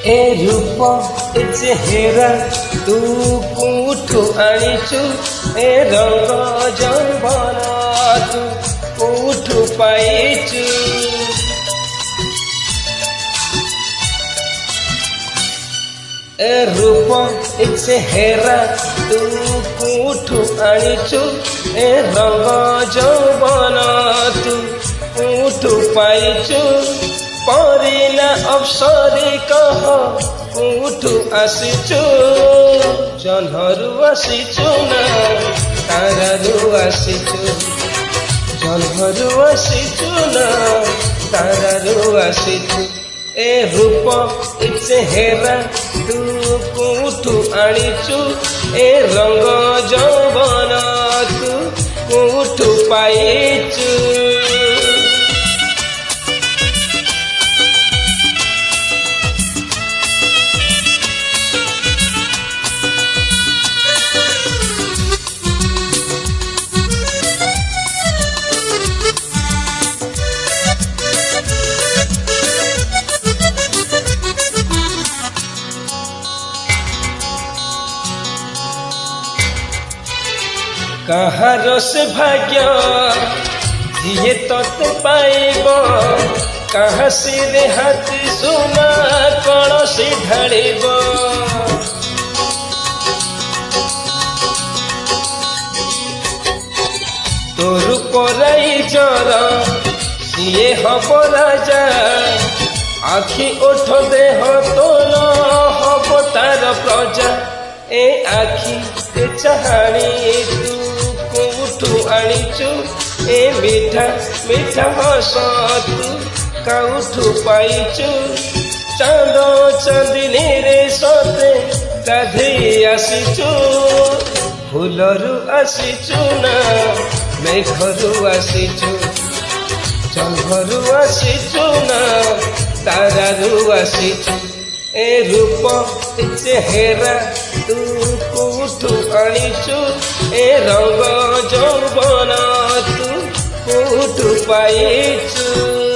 ए रूप ए चेहरा तू कोठू आनिचु ए रंग जौवन तू कोठू पाइचु ए रूप ए चेहरा तू कोठू आनिचु ए रंग जौवन तू कोठू पाइचु परिना अवसरी कह कोठू आसीचु जन्हरु आसीचु ना तारारु आसीचु जन्हरु आसीचु ना तारारु आसीचु ए रूप ए चेहरा तू कोठू आनिचु ए रंग जौवन तू कोठू पाइचु कहार से भाग्य ये तोते पाइब कहाँ से हाथ सुना कण से ढालिब तोर पराई जर सीए हब राजा आखि ओठ देह तोर हब तार प्रजा ए आखि ए चाहाणी तू कोठू आनिचु ए मीठा मीठा हस तू काउठू पाइचु चांद चांदिनी रे सते गाधेई आसीचु फूलरू आसीचु ना मेघरू आसीचु जंघरू आसीचु ना तारारू आसीचु ए रूप ए चेहरा तू कोठू आनिचु ए रंग जौवन तू कोठू पाइचु।